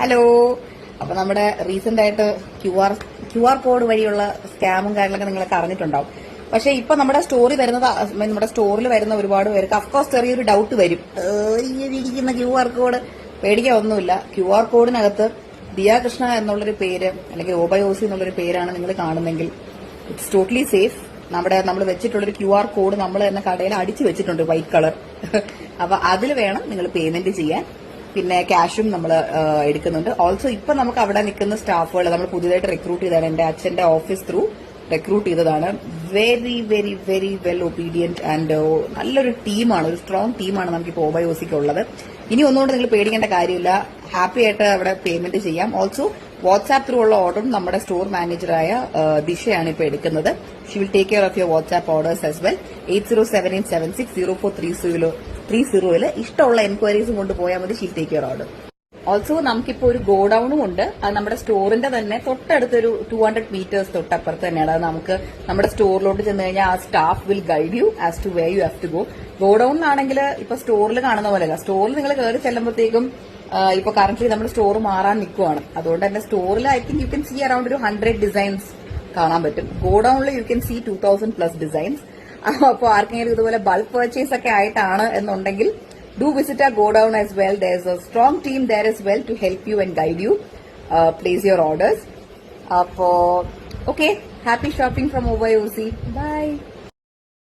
Hello. അപ്പൊ നമ്മുടെ recent ആയിട്ട് ക്യു ആർ കോഡ് വഴിയുള്ള സ്കാമും കാര്യങ്ങളൊക്കെ നിങ്ങളൊക്കെ അറിഞ്ഞിട്ടുണ്ടാവും. പക്ഷെ ഇപ്പൊ നമ്മുടെ സ്റ്റോറിൽ വരുന്ന ഒരുപാട് പേർക്ക് അഫ്കോഴ്സ് ചെറിയൊരു ഡൗട്ട് വരും. ഈ ഇരിക്കുന്ന ക്യു ആർ കോഡ് പേടിക്കാൻ ഒന്നുമില്ല. ക്യു ആർ കോഡിനകത്ത് ദിയ കൃഷ്ണ എന്നുള്ളൊരു പേര് അല്ലെങ്കിൽ ഓബയോസി എന്നുള്ളൊരു പേരാണ് നിങ്ങൾ കാണുന്നെങ്കിൽ ഇറ്റ്സ് ടോട്ടലി സേഫ്. നമ്മൾ വെച്ചിട്ടുള്ളൊരു ക്യു ആർ കോഡ് നമ്മൾ തന്നെ കടയിൽ അടിച്ചു വെച്ചിട്ടുണ്ട്, വൈറ്റ് കളർ. അപ്പൊ അതിൽ വേണം നിങ്ങൾ പേയ്മെന്റ് ചെയ്യാൻ. പിന്നെ ക്യാഷും നമ്മൾ എടുക്കുന്നുണ്ട്. ഓൾസോ ഇപ്പൊ നമുക്ക് അവിടെ നിൽക്കുന്ന സ്റ്റാഫുകൾ നമ്മൾ പുതിയതായിട്ട് റിക്രൂട്ട് ചെയ്തതാണ്. എന്റെ അച്ഛന്റെ ഓഫീസ് ത്രൂ റിക്രൂട്ട് ചെയ്തതാണ്. Very very very well obedient and നല്ലൊരു ടീമാണ്, ഒരു സ്ട്രോങ് ടീമാണ് നമുക്കിപ്പോൾ ഓബയോസിക്ക് ഉള്ളത്. ഇനി ഒന്നുകൊണ്ട് നിങ്ങൾ പേടിക്കേണ്ട കാര്യമില്ല. ഹാപ്പി ആയിട്ട് അവിടെ പേയ്മെന്റ് ചെയ്യാം. ഓൾസോ വാട്സ്ആപ്പ് ത്രൂ ഉള്ള ഓർഡറും നമ്മുടെ സ്റ്റോർ മാനേജറായ ദിശയാണ് ഇപ്പോൾ എടുക്കുന്നത്. She will take care of your WhatsApp orders as well. 8078760430 ഇഷ്ടമുള്ള എൻക്വയറീസും കൊണ്ട് പോയാൽ മതി. She take care order. Also നമുക്കിപ്പോൾ ഒരു ഗോഡൌണും ഉണ്ട്. അത് നമ്മുടെ സ്റ്റോറിന്റെ തന്നെ തൊട്ടടുത്തൊരു 200 മീറ്റേഴ്സ് തൊട്ടപ്പുറത്ത് തന്നെയാണ്. അത് നമുക്ക് നമ്മുടെ സ്റ്റോറിലോട്ട് ചെന്ന് കഴിഞ്ഞാൽ ആ staff will guide you as to where you have to go. ഗോഡൌണിലാണെങ്കിൽ ഇപ്പൊ സ്റ്റോറിൽ കാണുന്ന പോലെയല്ല. സ്റ്റോറിൽ നിങ്ങൾ കയറി ചെല്ലുമ്പോഴത്തേക്കും ഇപ്പൊ കറന്റ് നമ്മുടെ സ്റ്റോർ മാറാൻ നിൽക്കുവാണ്. അതുകൊണ്ട് തന്നെ സ്റ്റോറിൽ I think you can see around ഒരു 100 ഡിസൈൻസ് കാണാൻ പറ്റും. ഗോഡൌണിൽ യു കെൻ സീ 2000+ ഡിസൈൻസ്. അപ്പോൾ ആർക്കെങ്കിലും ഇതുപോലെ ബൾക്ക് പർച്ചേസ് ഒക്കെ ആയിട്ടാണ് എന്നുണ്ടെങ്കിൽ do visit our godown as well. There's a strong team there as well to help you and guide you. Place your orders. Okay, happy shopping from OYOC. Bye.